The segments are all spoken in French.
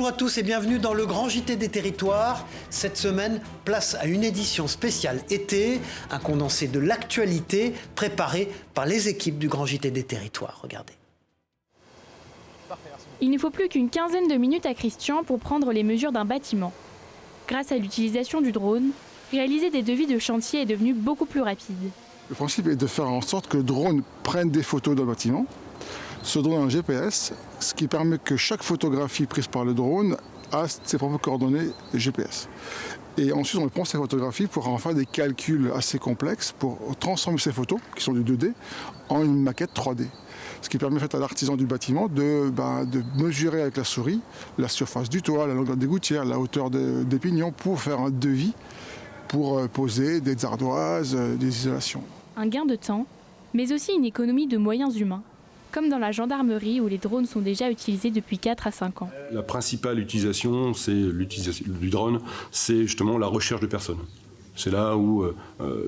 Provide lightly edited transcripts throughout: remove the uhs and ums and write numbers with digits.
Bonjour à tous et bienvenue dans le Grand JT des Territoires. Cette semaine, place à une édition spéciale été, un condensé de l'actualité préparé par les équipes du Grand JT des Territoires. Regardez. Il ne faut plus qu'une quinzaine de minutes à Christian pour prendre les mesures d'un bâtiment. Grâce à l'utilisation du drone, réaliser des devis de chantier est devenu beaucoup plus rapide. Le principe est de faire en sorte que le drone prenne des photos d'un bâtiment. Ce drone a un GPS, ce qui permet que chaque photographie prise par le drone a ses propres coordonnées GPS. Et ensuite, on prend ces photographies pour en faire des calculs assez complexes pour transformer ces photos, qui sont du 2D, en une maquette 3D. Ce qui permet en fait, à l'artisan du bâtiment de mesurer avec la souris la surface du toit, la longueur des gouttières, la hauteur des pignons pour faire un devis pour poser des ardoises, des isolations. Un gain de temps, mais aussi une économie de moyens humains, comme dans la gendarmerie où les drones sont déjà utilisés depuis 4 à 5 ans. La principale utilisation du drone, c'est justement la recherche de personnes. C'est là où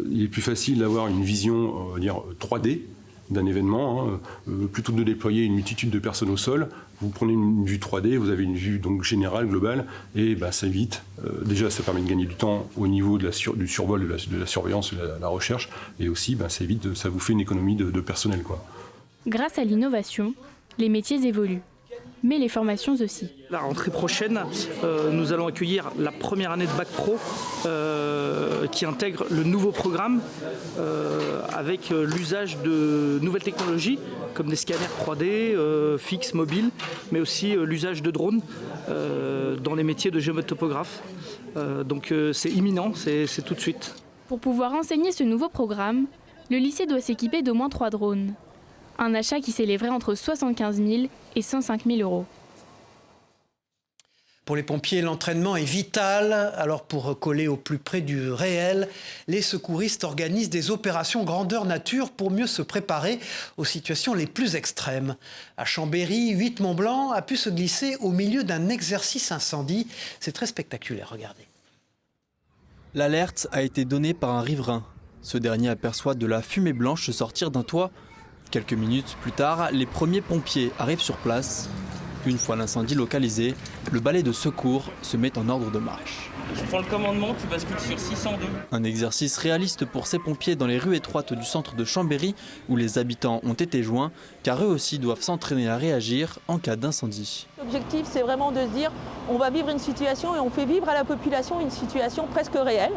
il est plus facile d'avoir une vision, on va dire, 3D d'un événement, plutôt que de déployer une multitude de personnes au sol. Vous prenez une vue 3D, vous avez une vue donc générale, globale, et ça évite, déjà ça permet de gagner du temps au niveau du survol, de la surveillance, de la recherche, et aussi ça vous fait une économie de personnel, quoi. Grâce à l'innovation, les métiers évoluent, mais les formations aussi. La rentrée prochaine, nous allons accueillir la première année de Bac Pro qui intègre le nouveau programme avec l'usage de nouvelles technologies comme des scanners 3D, fixes, mobiles, mais aussi l'usage de drones dans les métiers de géomètre-topographe. Donc c'est imminent, c'est tout de suite. Pour pouvoir enseigner ce nouveau programme, le lycée doit s'équiper d'au moins 3 drones. Un achat qui s'élèverait entre 75 000 et 105 000 euros. Pour les pompiers, l'entraînement est vital. Alors pour coller au plus près du réel, les secouristes organisent des opérations grandeur nature pour mieux se préparer aux situations les plus extrêmes. À Chambéry, 8 Mont-Blanc a pu se glisser au milieu d'un exercice incendie. C'est très spectaculaire, regardez. L'alerte a été donnée par un riverain. Ce dernier aperçoit de la fumée blanche sortir d'un toit. Quelques minutes plus tard, les premiers pompiers arrivent sur place. Une fois l'incendie localisé, le balai de secours se met en ordre de marche. Je prends le commandement, tu bascules sur 602. Un exercice réaliste pour ces pompiers dans les rues étroites du centre de Chambéry où les habitants ont été joints, car eux aussi doivent s'entraîner à réagir en cas d'incendie. L'objectif, c'est vraiment de se dire on va vivre une situation et on fait vivre à la population une situation presque réelle.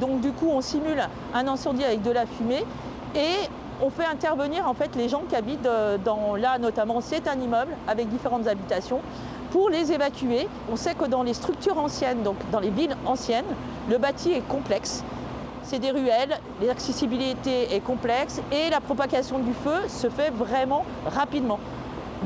Donc du coup, on simule un incendie avec de la fumée et on fait intervenir en fait les gens qui habitent là notamment c'est un immeuble avec différentes habitations pour les évacuer. On sait que dans les structures anciennes, donc dans les villes anciennes, le bâti est complexe. C'est des ruelles, l'accessibilité est complexe et la propagation du feu se fait vraiment rapidement.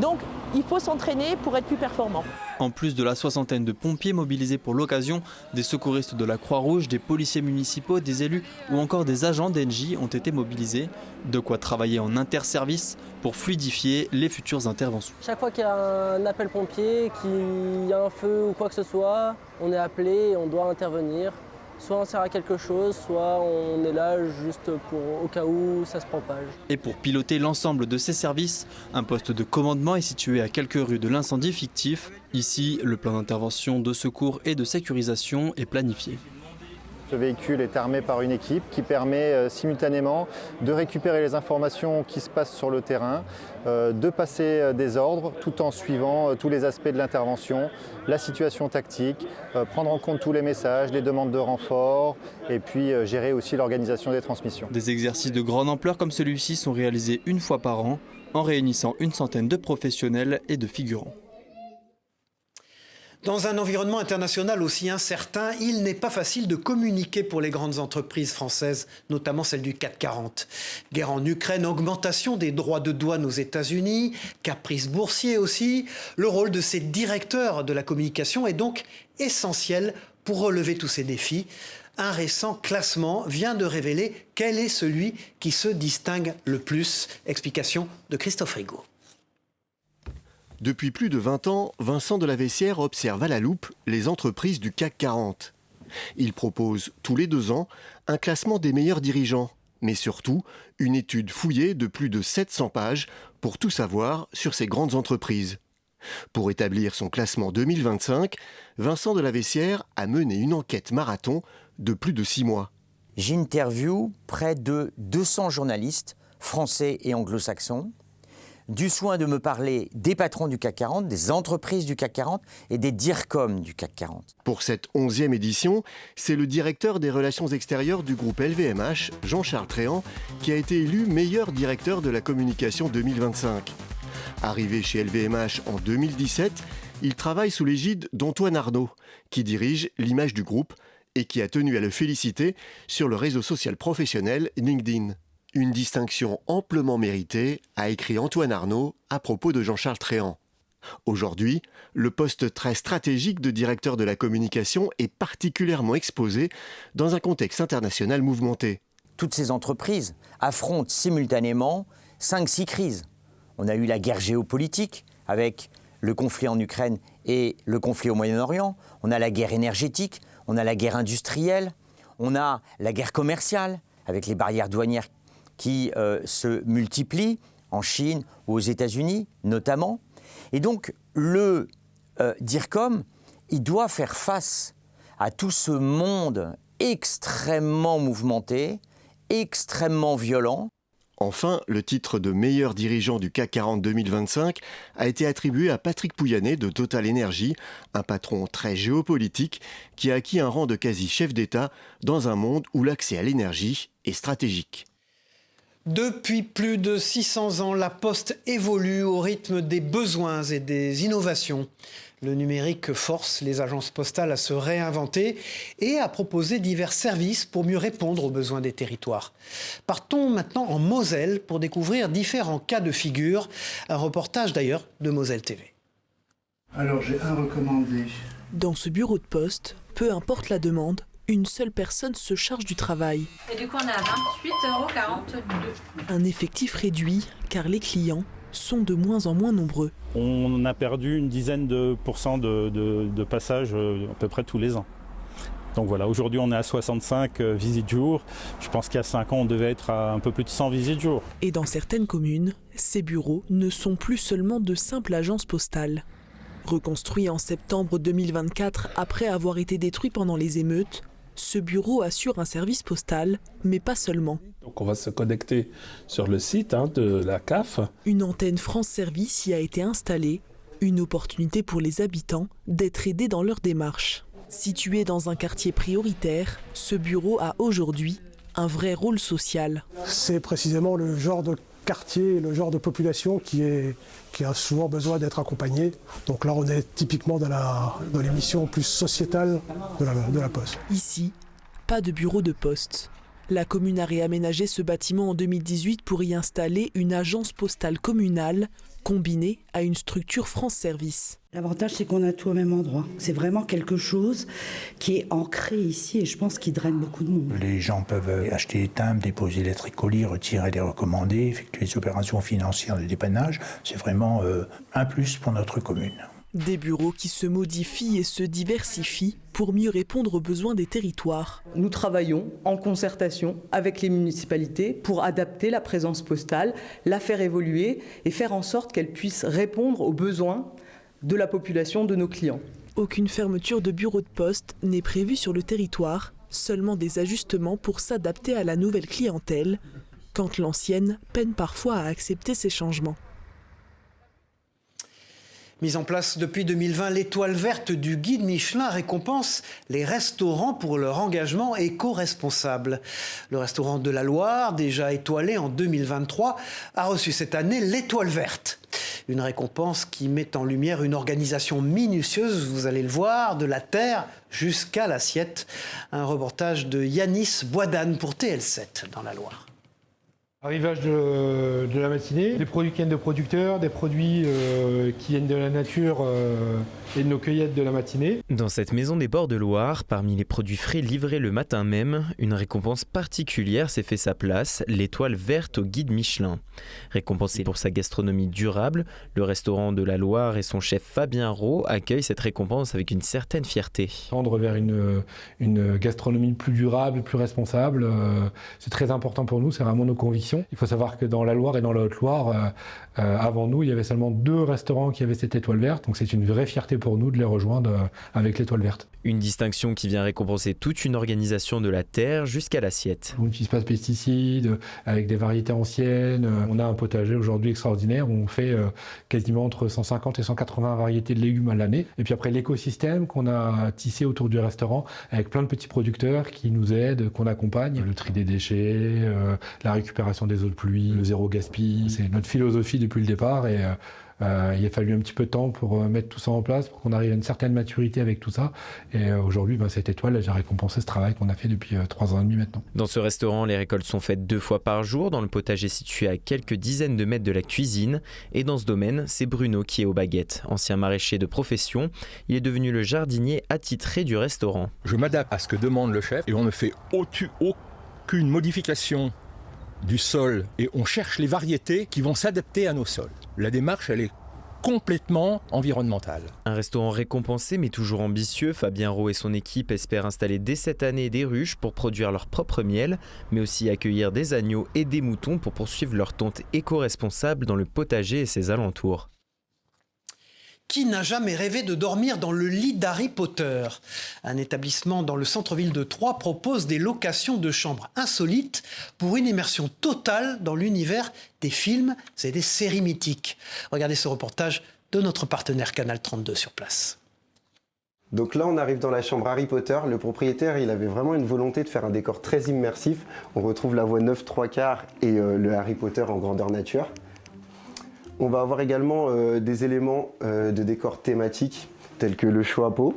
Donc il faut s'entraîner pour être plus performant. En plus de la soixantaine de pompiers mobilisés pour l'occasion, des secouristes de la Croix-Rouge, des policiers municipaux, des élus ou encore des agents d'Engie ont été mobilisés. De quoi travailler en interservice pour fluidifier les futures interventions. Chaque fois qu'il y a un appel pompier, qu'il y a un feu ou quoi que ce soit, on est appelé et on doit intervenir. Soit on sert à quelque chose, soit on est là juste au cas où ça se propage. Et pour piloter l'ensemble de ces services, un poste de commandement est situé à quelques rues de l'incendie fictif. Ici, le plan d'intervention, de secours et de sécurisation est planifié. Ce véhicule est armé par une équipe qui permet simultanément de récupérer les informations qui se passent sur le terrain, de passer des ordres tout en suivant tous les aspects de l'intervention, la situation tactique, prendre en compte tous les messages, les demandes de renfort et puis gérer aussi l'organisation des transmissions. Des exercices de grande ampleur comme celui-ci sont réalisés une fois par an en réunissant une centaine de professionnels et de figurants. Dans un environnement international aussi incertain, il n'est pas facile de communiquer pour les grandes entreprises françaises, notamment celles du CAC 40. Guerre en Ukraine, augmentation des droits de douane aux États-Unis, caprice boursier aussi. Le rôle de ces directeurs de la communication est donc essentiel pour relever tous ces défis. Un récent classement vient de révéler quel est celui qui se distingue le plus. Explication de Christophe Rigaud. Depuis plus de 20 ans, Vincent Delaveissière observe à la loupe les entreprises du CAC 40. Il propose tous les 2 ans un classement des meilleurs dirigeants, mais surtout une étude fouillée de plus de 700 pages pour tout savoir sur ces grandes entreprises. Pour établir son classement 2025, Vincent de la Vessière a mené une enquête marathon de plus de 6 mois. J'interviewe près de 200 journalistes français et anglo-saxons, du soin de me parler des patrons du CAC 40, des entreprises du CAC 40 et des DIRCOM du CAC 40. Pour cette 11e édition, c'est le directeur des relations extérieures du groupe LVMH, Jean-Charles Tréant, qui a été élu meilleur directeur de la communication 2025. Arrivé chez LVMH en 2017, il travaille sous l'égide d'Antoine Arnaud, qui dirige l'image du groupe et qui a tenu à le féliciter sur le réseau social professionnel LinkedIn. Une distinction amplement méritée, a écrit Antoine Arnaud à propos de Jean-Charles Tréant. Aujourd'hui, le poste très stratégique de directeur de la communication est particulièrement exposé dans un contexte international mouvementé. Toutes ces entreprises affrontent simultanément 5-6 crises. On a eu la guerre géopolitique avec le conflit en Ukraine et le conflit au Moyen-Orient. On a la guerre énergétique, on a la guerre industrielle, on a la guerre commerciale avec les barrières douanières qui se multiplient en Chine ou aux États-Unis notamment. Et donc le DIRCOM, il doit faire face à tout ce monde extrêmement mouvementé, extrêmement violent. Enfin, le titre de meilleur dirigeant du CAC 40 2025 a été attribué à Patrick Pouyanné de Total Energy, un patron très géopolitique qui a acquis un rang de quasi-chef d'État dans un monde où l'accès à l'énergie est stratégique. Depuis plus de 600 ans, la Poste évolue au rythme des besoins et des innovations. Le numérique force les agences postales à se réinventer et à proposer divers services pour mieux répondre aux besoins des territoires. Partons maintenant en Moselle pour découvrir différents cas de figure. Un reportage d'ailleurs de Moselle TV. Alors j'ai un recommandé. Dans ce bureau de poste, peu importe la demande, une seule personne se charge du travail. Et du coup, on est à 28,42 €. Un effectif réduit, car les clients sont de moins en moins nombreux. On a perdu une dizaine de % de passages à peu près tous les ans. Donc voilà, aujourd'hui on est à 65 visites jour. Je pense qu'il y a 5 ans on devait être à un peu plus de 100 visites jour. Et dans certaines communes, ces bureaux ne sont plus seulement de simples agences postales. Reconstruit en septembre 2024 après avoir été détruit pendant les émeutes, ce bureau assure un service postal, mais pas seulement. Donc on va se connecter sur le site de la CAF. Une antenne France Service y a été installée, une opportunité pour les habitants d'être aidés dans leur démarche. Situé dans un quartier prioritaire, ce bureau a aujourd'hui un vrai rôle social. C'est précisément le genre de quartier, le genre de population qui a souvent besoin d'être accompagné. Donc là, on est typiquement dans les missions plus sociétales de la Poste. Ici, pas de bureau de poste. La commune a réaménagé ce bâtiment en 2018 pour y installer une agence postale communale combinée à une structure France Service. L'avantage, c'est qu'on a tout au même endroit. C'est vraiment quelque chose qui est ancré ici et je pense qu'il draine beaucoup de monde. Les gens peuvent acheter des timbres, déposer les tricolis, retirer les recommandés, effectuer les opérations financières de dépannage. C'est vraiment un plus pour notre commune. Des bureaux qui se modifient et se diversifient pour mieux répondre aux besoins des territoires. Nous travaillons en concertation avec les municipalités pour adapter la présence postale, la faire évoluer et faire en sorte qu'elle puisse répondre aux besoins de la population, de nos clients. Aucune fermeture de bureau de poste n'est prévue sur le territoire, seulement des ajustements pour s'adapter à la nouvelle clientèle, quand l'ancienne peine parfois à accepter ces changements. Mise en place depuis 2020, l'étoile verte du guide Michelin récompense les restaurants pour leur engagement éco-responsable. Le restaurant de la Loire, déjà étoilé en 2023, a reçu cette année l'étoile verte. Une récompense qui met en lumière une organisation minutieuse, vous allez le voir, de la terre jusqu'à l'assiette. Un reportage de Yanis Boisdane pour TL7 dans la Loire. Arrivage de la matinée, des produits qui viennent de producteurs, des produits qui viennent de la nature et de nos cueillettes de la matinée. Dans cette maison des bords de Loire, parmi les produits frais livrés le matin même, une récompense particulière s'est fait sa place, l'étoile verte au guide Michelin. Récompensé pour sa gastronomie durable, le restaurant de la Loire et son chef Fabien Roux accueillent cette récompense avec une certaine fierté. Tendre vers une gastronomie plus durable, plus responsable, c'est très important pour nous, c'est vraiment nos convictions. tradition. Il faut savoir que dans la Loire et dans la Haute-Loire, avant nous, il y avait seulement 2 restaurants qui avaient cette étoile verte. Donc c'est une vraie fierté pour nous de les rejoindre avec l'étoile verte. Une distinction qui vient récompenser toute une organisation de la terre jusqu'à l'assiette. On n'utilise pas de pesticides, avec des variétés anciennes. On a un potager aujourd'hui extraordinaire où on fait quasiment entre 150 et 180 variétés de légumes à l'année. Et puis après l'écosystème qu'on a tissé autour du restaurant avec plein de petits producteurs qui nous aident, qu'on accompagne. Le tri des déchets, la récupération des eaux de pluie, le zéro gaspille. C'est notre philosophie depuis le départ et il a fallu un petit peu de temps pour mettre tout ça en place, pour qu'on arrive à une certaine maturité avec tout ça. Et aujourd'hui, cette étoile, j'ai récompensé ce travail qu'on a fait depuis 3 ans et demi maintenant. Dans ce restaurant, les récoltes sont faites 2 fois par jour dans le potager situé à quelques dizaines de mètres de la cuisine. Et dans ce domaine, c'est Bruno qui est aux baguettes. Ancien maraîcher de profession, il est devenu le jardinier attitré du restaurant. Je m'adapte à ce que demande le chef et on ne fait aucune modification du sol et on cherche les variétés qui vont s'adapter à nos sols. La démarche, elle est complètement environnementale. Un restaurant récompensé mais toujours ambitieux, Fabien Rowe et son équipe espèrent installer dès cette année des ruches pour produire leur propre miel, mais aussi accueillir des agneaux et des moutons pour poursuivre leur tonte éco-responsable dans le potager et ses alentours. Qui n'a jamais rêvé de dormir dans le lit d'Harry Potter ? Un établissement dans le centre-ville de Troyes propose des locations de chambres insolites pour une immersion totale dans l'univers des films et des séries mythiques. Regardez ce reportage de notre partenaire Canal 32 sur place. Donc là, on arrive dans la chambre Harry Potter. Le propriétaire, il avait vraiment une volonté de faire un décor très immersif. On retrouve la voie 9 3/4 et le Harry Potter en grandeur nature. On va avoir également des éléments de décor thématiques, tels que le chapeau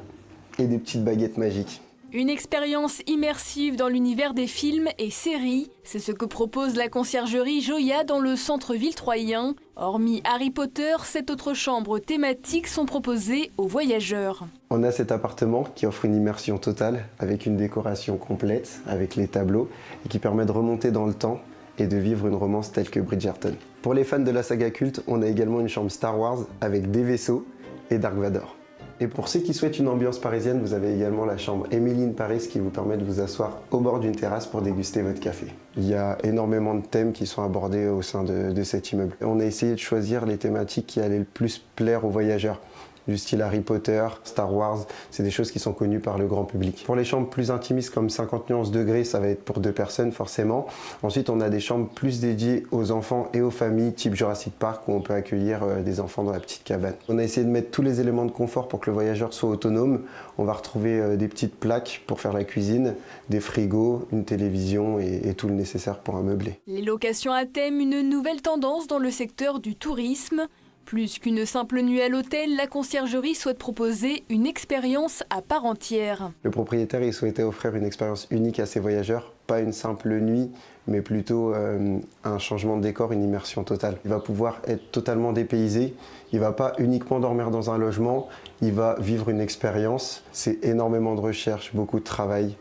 et des petites baguettes magiques. Une expérience immersive dans l'univers des films et séries, c'est ce que propose la conciergerie Joya dans le centre-ville troyen. Hormis Harry Potter, 7 autres chambres thématiques sont proposées aux voyageurs. On a cet appartement qui offre une immersion totale avec une décoration complète, avec les tableaux, et qui permet de remonter dans le temps et de vivre une romance telle que Bridgerton. Pour les fans de la saga culte, on a également une chambre Star Wars avec des vaisseaux et Dark Vador. Et pour ceux qui souhaitent une ambiance parisienne, vous avez également la chambre Emily in Paris qui vous permet de vous asseoir au bord d'une terrasse pour déguster votre café. Il y a énormément de thèmes qui sont abordés au sein de cet immeuble. On a essayé de choisir les thématiques qui allaient le plus plaire aux voyageurs. Du style Harry Potter, Star Wars, c'est des choses qui sont connues par le grand public. Pour les chambres plus intimistes comme 50 nuances degrés, ça va être pour 2 personnes forcément. Ensuite, on a des chambres plus dédiées aux enfants et aux familles, type Jurassic Park, où on peut accueillir des enfants dans la petite cabane. On a essayé de mettre tous les éléments de confort pour que le voyageur soit autonome. On va retrouver des petites plaques pour faire la cuisine, des frigos, une télévision et tout le nécessaire pour ameubler. Les locations à thème, une nouvelle tendance dans le secteur du tourisme. Plus qu'une simple nuit à l'hôtel, la conciergerie souhaite proposer une expérience à part entière. Le propriétaire il souhaitait offrir une expérience unique à ses voyageurs, pas une simple nuit, mais plutôt un changement de décor, une immersion totale. Il va pouvoir être totalement dépaysé, il ne va pas uniquement dormir dans un logement, il va vivre une expérience. C'est énormément de recherche, beaucoup de travail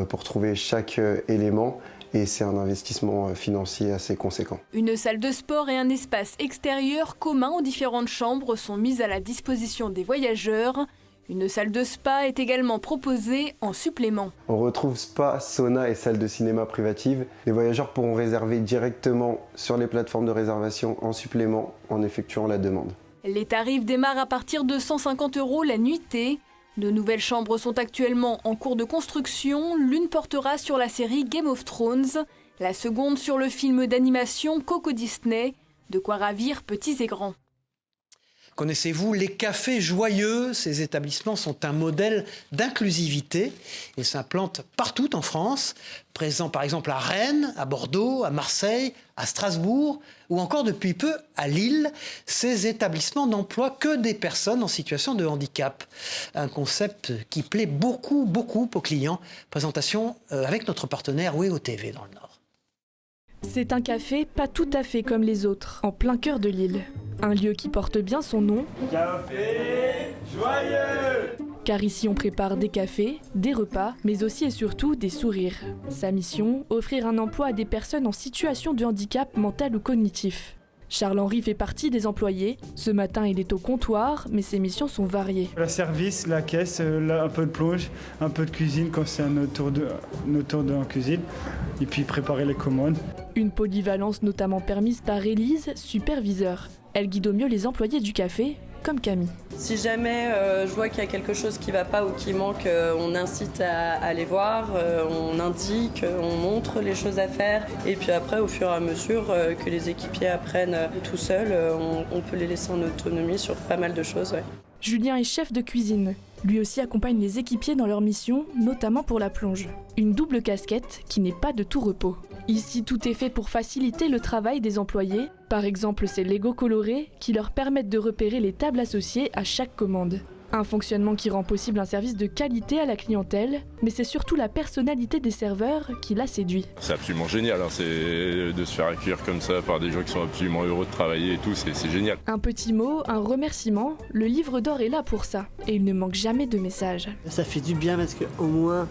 pour trouver chaque élément. Et c'est un investissement financier assez conséquent. Une salle de sport et un espace extérieur commun aux différentes chambres sont mis à la disposition des voyageurs. Une salle de spa est également proposée en supplément. On retrouve spa, sauna et salle de cinéma privative. Les voyageurs pourront réserver directement sur les plateformes de réservation en supplément en effectuant la demande. Les tarifs démarrent à partir de 150 € la nuitée. De nouvelles chambres sont actuellement en cours de construction. L'une portera sur la série Game of Thrones, la seconde sur le film d'animation Coco Disney, de quoi ravir petits et grands. Connaissez-vous les cafés joyeux ? Ces établissements sont un modèle d'inclusivité. Ils s'implantent partout en France, présents par exemple à Rennes, à Bordeaux, à Marseille, à Strasbourg ou encore depuis peu à Lille. Ces établissements n'emploient que des personnes en situation de handicap. Un concept qui plaît beaucoup aux clients. Présentation avec notre partenaire WEO TV dans le Nord. C'est un café pas tout à fait comme les autres, en plein cœur de Lille. Un lieu qui porte bien son nom. Café joyeux ! Car ici on prépare des cafés, des repas, mais aussi et surtout des sourires. Sa mission, offrir un emploi à des personnes en situation de handicap mental ou cognitif. Charles-Henri fait partie des employés. Ce matin, il est au comptoir, mais ses missions sont variées. Le service, la caisse, là, un peu de plonge, un peu de cuisine quand c'est notre tour de en cuisine, et puis préparer les commandes. Une polyvalence notamment permise par Élise, superviseur. Elle guide au mieux les employés du café, comme Camille. Si jamais je vois qu'il y a quelque chose qui ne va pas ou qui manque, on incite à aller voir, on indique, on montre les choses à faire. Et puis après, au fur et à mesure que les équipiers apprennent tout seuls, on peut les laisser en autonomie sur pas mal de choses. Ouais. Julien est chef de cuisine. Lui aussi accompagne les équipiers dans leur mission, notamment pour la plonge. Une double casquette qui n'est pas de tout repos. Ici, tout est fait pour faciliter le travail des employés. Par exemple, ces Lego colorés qui leur permettent de repérer les tables associées à chaque commande. Un fonctionnement qui rend possible un service de qualité à la clientèle, mais c'est surtout la personnalité des serveurs qui la séduit. C'est absolument génial, hein. C'est de se faire accueillir comme ça par des gens qui sont absolument heureux de travailler et tout, c'est génial. Un petit mot, un remerciement, le livre d'or est là pour ça, et il ne manque jamais de messages. Ça fait du bien parce qu'au moins,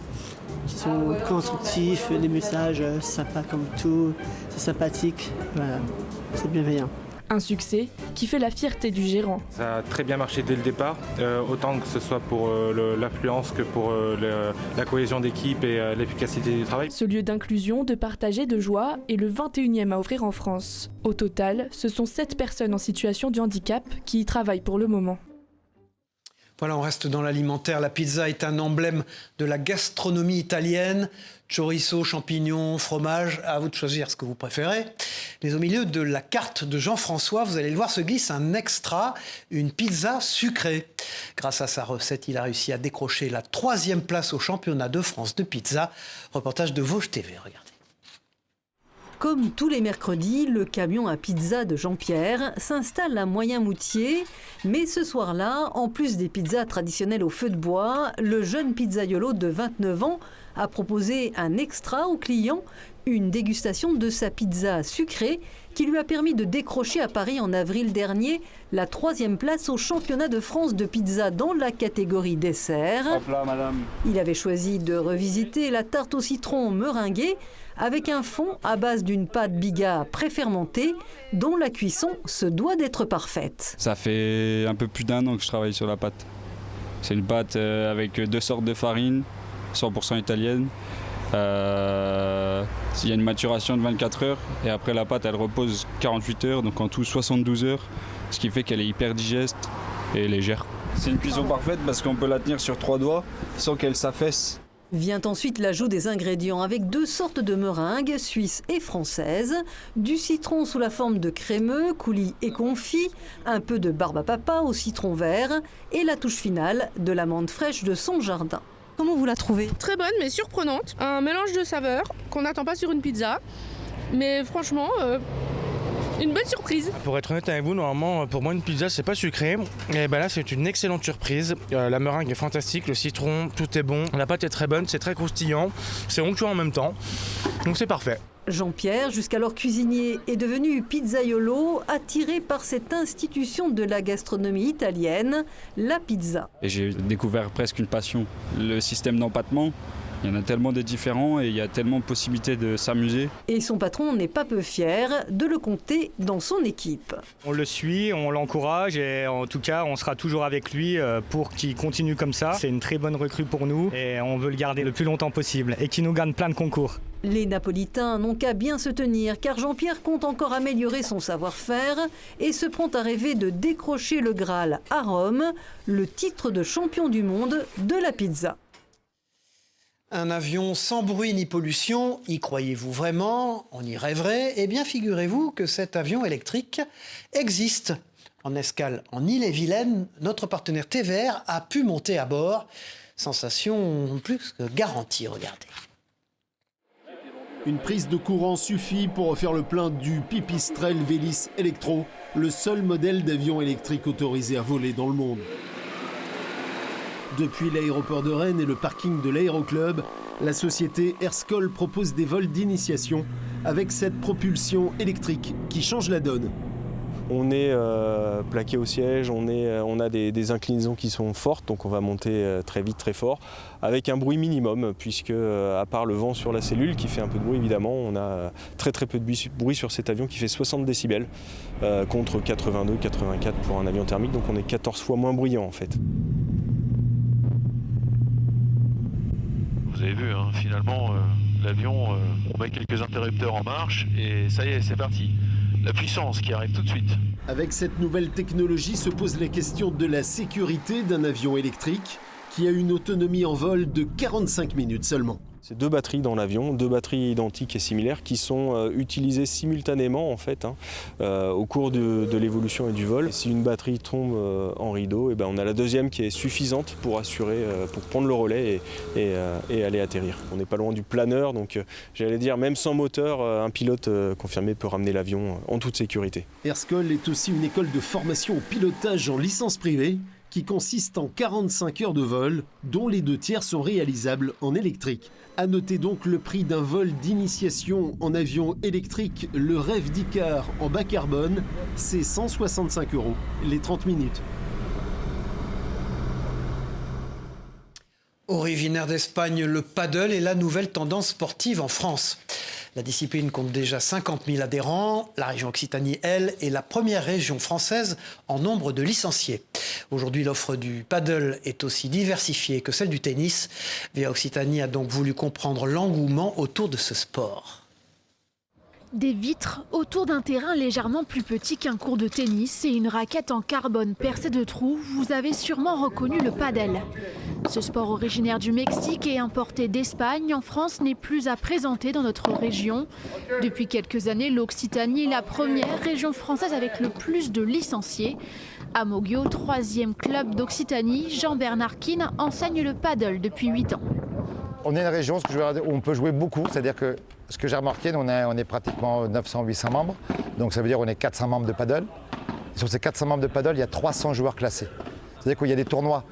ils sont constructifs, les messages sympas comme tout, c'est sympathique, voilà, c'est bienveillant. Un succès qui fait la fierté du gérant. Ça a très bien marché dès le départ, autant que ce soit pour l'affluence que pour la cohésion d'équipe et l'efficacité du travail. Ce lieu d'inclusion, de partage et de joie est le 21e à ouvrir en France. Au total, ce sont 7 personnes en situation de handicap qui y travaillent pour le moment. Voilà, on reste dans l'alimentaire. La pizza est un emblème de la gastronomie italienne. Chorizo, champignons, fromage, à vous de choisir ce que vous préférez. Mais au milieu de la carte de Jean-François, vous allez le voir, se glisse un extra, une pizza sucrée. Grâce à sa recette, il a réussi à décrocher la 3e place au championnat de France de pizza. Reportage de Vosges TV, regardez. Comme tous les mercredis, le camion à pizza de Jean-Pierre s'installe à Moyen-Moutier. Mais ce soir-là, en plus des pizzas traditionnelles au feu de bois, le jeune pizzaiolo de 29 ans a proposé un extra aux clients, une dégustation de sa pizza sucrée qui lui a permis de décrocher à Paris en avril dernier la 3e place au championnat de France de pizza dans la catégorie dessert. Hop là, madame. Il avait choisi de revisiter la tarte au citron meringuée avec un fond à base d'une pâte biga préfermentée dont la cuisson se doit d'être parfaite. Ça fait un peu plus d'1 an que je travaille sur la pâte. C'est une pâte avec 2 sortes de farine, 100% italienne. Il y a une maturation de 24 heures et après la pâte elle repose 48 heures, donc en tout 72 heures, ce qui fait qu'elle est hyper digeste et légère. C'est une cuisson parfaite parce qu'on peut la tenir sur 3 doigts sans qu'elle s'affaisse. Vient ensuite l'ajout des ingrédients avec 2 sortes de meringues, suisse et française, du citron sous la forme de crémeux, coulis et confit, un peu de barbe à papa au citron vert et la touche finale de l'amande fraîche de son jardin. Comment vous la trouvez? Très bonne mais surprenante, un mélange de saveurs qu'on n'attend pas sur une pizza, mais franchement une bonne surprise. Pour être honnête avec vous, normalement pour moi une pizza c'est pas sucré, et ben là c'est une excellente surprise. La meringue est fantastique, le citron, tout est bon, la pâte est très bonne, c'est très croustillant, c'est onctueux en même temps, donc c'est parfait. Jean-Pierre, jusqu'alors cuisinier, est devenu pizzaiolo, attiré par cette institution de la gastronomie italienne, la pizza. Et j'ai découvert presque une passion. Le système d'empattement, il y en a tellement de différents et il y a tellement de possibilités de s'amuser. Et son patron n'est pas peu fier de le compter dans son équipe. On le suit, on l'encourage et en tout cas on sera toujours avec lui pour qu'il continue comme ça. C'est une très bonne recrue pour nous et on veut le garder le plus longtemps possible et qu'il nous gagne plein de concours. Les Napolitains n'ont qu'à bien se tenir car Jean-Pierre compte encore améliorer son savoir-faire et se prend à rêver de décrocher le Graal à Rome, le titre de champion du monde de la pizza. Un avion sans bruit ni pollution, y croyez-vous vraiment? On y rêverait? Eh bien, figurez-vous que cet avion électrique existe. En escale en Ille-et-Vilaine, notre partenaire TVR a pu monter à bord. Sensation plus que garantie, regardez. Une prise de courant suffit pour refaire le plein du Pipistrel Vélis Electro, le seul modèle d'avion électrique autorisé à voler dans le monde. Depuis l'aéroport de Rennes et le parking de l'Aéroclub, la société Airskol propose des vols d'initiation avec cette propulsion électrique qui change la donne. On est plaqué au siège, on a des inclinaisons qui sont fortes, donc on va monter très vite, très fort, avec un bruit minimum, puisque à part le vent sur la cellule qui fait un peu de bruit évidemment, on a très peu de bruit sur cet avion qui fait 60 décibels contre 82, 84 pour un avion thermique, donc on est 14 fois moins bruyant en fait. Vous avez vu, hein, finalement, l'avion, on met quelques interrupteurs en marche et ça y est, c'est parti. La puissance qui arrive tout de suite. Avec cette nouvelle technologie se pose la question de la sécurité d'un avion électrique qui a une autonomie en vol de 45 minutes seulement. C'est 2 batteries dans l'avion, 2 batteries identiques et similaires qui sont utilisées simultanément en fait, au cours de l'évolution et du vol. Et si une batterie tombe en rideau, on a la deuxième qui est suffisante pour assurer, pour prendre le relais et aller atterrir. On n'est pas loin du planeur, donc j'allais dire même sans moteur, un pilote confirmé peut ramener l'avion en toute sécurité. Airschool est aussi une école de formation au pilotage en licence privée qui consiste en 45 heures de vol, dont les 2 tiers sont réalisables en électrique. À noter donc le prix d'un vol d'initiation en avion électrique, le rêve d'Icar en bas carbone, c'est 165 € les 30 minutes. Originaire d'Espagne, le paddle est la nouvelle tendance sportive en France. La discipline compte déjà 50 000 adhérents. La région Occitanie, elle, est la première région française en nombre de licenciés. Aujourd'hui, l'offre du paddle est aussi diversifiée que celle du tennis. Via Occitanie a donc voulu comprendre l'engouement autour de ce sport. Des vitres autour d'un terrain légèrement plus petit qu'un court de tennis et une raquette en carbone percée de trous, vous avez sûrement reconnu le paddle. Ce sport originaire du Mexique et importé d'Espagne en France n'est plus à présenter dans notre région. Depuis quelques années, l'Occitanie est la première région française avec le plus de licenciés. À Moguio, 3e club d'Occitanie, Jean-Bernard Quine enseigne le paddle depuis 8 ans. On est une région où on peut jouer beaucoup, c'est-à-dire que ce que j'ai remarqué, on est pratiquement 900-800 membres, donc ça veut dire qu'on est 400 membres de paddle. Et sur ces 400 membres de paddle, il y a 300 joueurs classés. C'est-à-dire qu'il y a des tournois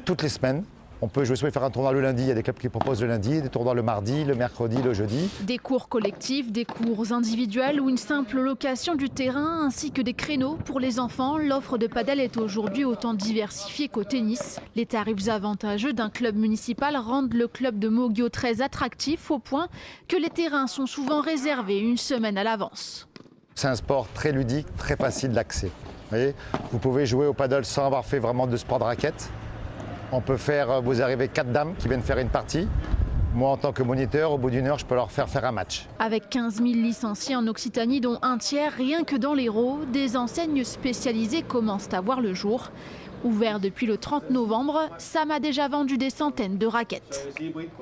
toutes les semaines. On peut jouer, soit faire un tournoi le lundi, il y a des clubs qui proposent le lundi, des tournois le mardi, le mercredi, le jeudi. Des cours collectifs, des cours individuels ou une simple location du terrain ainsi que des créneaux pour les enfants. L'offre de paddle est aujourd'hui autant diversifiée qu'au tennis. Les tarifs avantageux d'un club municipal rendent le club de Moguio très attractif au point que les terrains sont souvent réservés une semaine à l'avance. C'est un sport très ludique, très facile d'accès. Vous pouvez jouer au paddle sans avoir fait vraiment de sport de raquette. On peut faire, vous arrivez 4 dames qui viennent faire une partie. Moi, en tant que moniteur, au bout d'une heure, je peux leur faire un match. Avec 15 000 licenciés en Occitanie, dont un tiers rien que dans l'Hérault, des enseignes spécialisées commencent à voir le jour. Ouvert depuis le 30 novembre, Sam a déjà vendu des centaines de raquettes.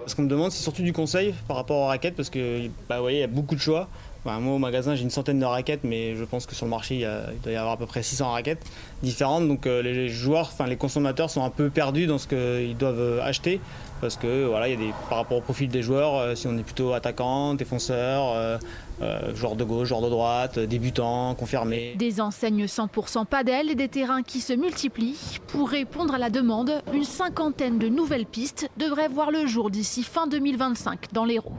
Ce qu'on me demande, c'est surtout du conseil par rapport aux raquettes, parce que il y a beaucoup de choix. Moi, au magasin, j'ai une centaine de raquettes, mais je pense que sur le marché, il doit y avoir à peu près 600 raquettes différentes. Donc les joueurs, les consommateurs sont un peu perdus dans ce qu'ils doivent acheter. Parce que par rapport au profil des joueurs, si on est plutôt attaquant, défenseur, joueur de gauche, joueur de droite, débutant, confirmé. Des enseignes 100% paddle et des terrains qui se multiplient. Pour répondre à la demande, une 50aine de nouvelles pistes devraient voir le jour d'ici fin 2025 dans l'Hérault.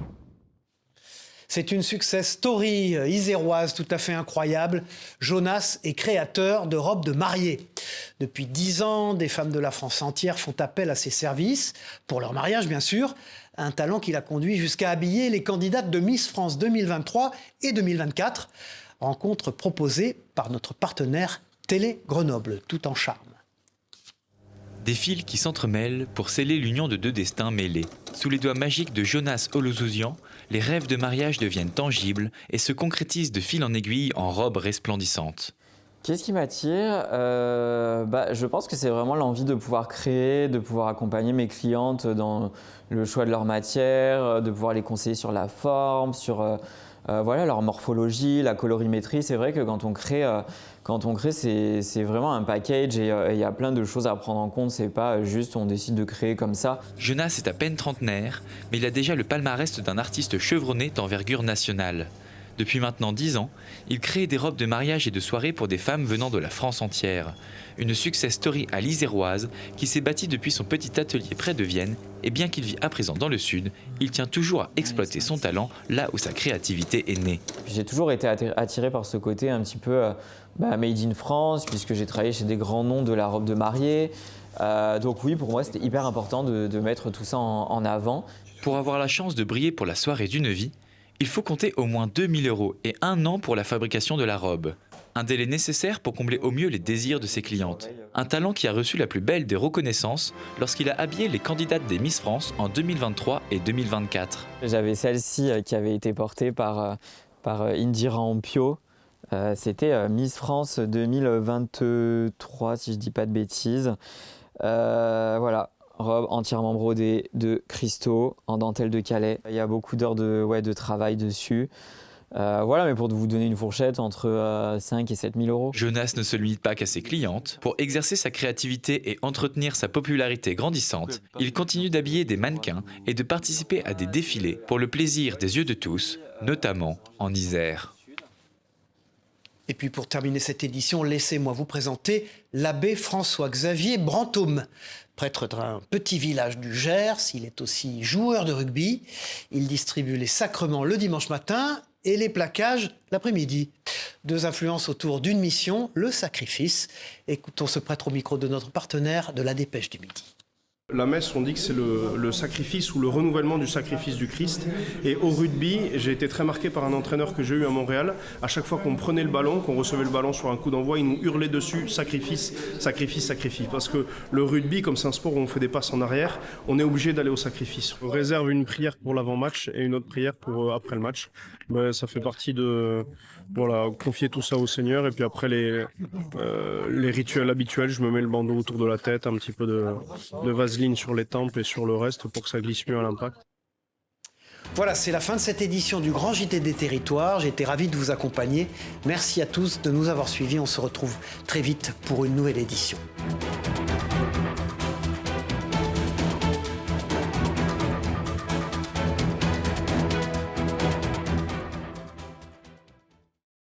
C'est une success story iséroise tout à fait incroyable. Jonas est créateur de robes de mariée. Depuis 10 ans, des femmes de la France entière font appel à ses services, pour leur mariage bien sûr. Un talent qui l'a conduit jusqu'à habiller les candidates de Miss France 2023 et 2024. Rencontre proposée par notre partenaire Télé Grenoble, tout en charme. Des fils qui s'entremêlent pour sceller l'union de 2 destins mêlés. Sous les doigts magiques de Jonas Olozouzian, les rêves de mariage deviennent tangibles et se concrétisent de fil en aiguille en robes resplendissantes. Qu'est-ce qui m'attire ? Je pense que c'est vraiment l'envie de pouvoir créer, de pouvoir accompagner mes clientes dans le choix de leur matière, de pouvoir les conseiller sur la forme, sur leur morphologie, la colorimétrie. C'est vrai que quand on crée, c'est vraiment un package et il y a plein de choses à prendre en compte. C'est pas juste on décide de créer comme ça. Jonas est à peine trentenaire, mais il a déjà le palmarès d'un artiste chevronné d'envergure nationale. Depuis maintenant 10 ans, il crée des robes de mariage et de soirée pour des femmes venant de la France entière. Une success story à l'Iséroise qui s'est bâtie depuis son petit atelier près de Vienne. Et bien qu'il vit à présent dans le sud, il tient toujours à exploiter son talent là où sa créativité est née. J'ai toujours été attiré par ce côté un petit peu Made in France, puisque j'ai travaillé chez des grands noms de la robe de mariée. Donc oui, pour moi, c'était hyper important de mettre tout ça en avant. Pour avoir la chance de briller pour la soirée d'une vie, il faut compter au moins 2 000 € et 1 an pour la fabrication de la robe. Un délai nécessaire pour combler au mieux les désirs de ses clientes. Un talent qui a reçu la plus belle des reconnaissances lorsqu'il a habillé les candidates des Miss France en 2023 et 2024. J'avais celle-ci qui avait été portée par Indira Ampio. C'était Miss France 2023, si je ne dis pas de bêtises. Voilà. Robe entièrement brodée de cristaux en dentelle de Calais. Il y a beaucoup d'heures de travail dessus. Voilà, mais pour vous donner une fourchette, entre 5 et 7 000 €. Jonas ne se limite pas qu'à ses clientes. Pour exercer sa créativité et entretenir sa popularité grandissante, il continue d'habiller des mannequins et de participer à des défilés pour le plaisir des yeux de tous, notamment en Isère. Et puis pour terminer cette édition, laissez-moi vous présenter l'abbé François-Xavier Brantôme. Prêtre d'un petit village du Gers, il est aussi joueur de rugby. Il distribue les sacrements le dimanche matin et les plaquages l'après-midi. 2 influences autour d'une mission, le sacrifice. Écoutons ce prêtre au micro de notre partenaire de la Dépêche du Midi. La messe, on dit que c'est le sacrifice ou le renouvellement du sacrifice du Christ. Et au rugby, j'ai été très marqué par un entraîneur que j'ai eu à Montréal. À chaque fois qu'on prenait le ballon, qu'on recevait le ballon sur un coup d'envoi, il nous hurlait dessus, sacrifice, sacrifice, sacrifice. Parce que le rugby, comme c'est un sport où on fait des passes en arrière, on est obligé d'aller au sacrifice. On réserve une prière pour l'avant-match et une autre prière pour après le match. Mais ça fait partie de confier tout ça au Seigneur. Et puis après les rituels habituels, je me mets le bandeau autour de la tête, un petit peu de vaseline sur les tempes et sur le reste pour que ça glisse mieux à l'impact. Voilà, c'est la fin de cette édition du Grand JT des Territoires. J'ai été ravi de vous accompagner. Merci à tous de nous avoir suivis. On se retrouve très vite pour une nouvelle édition.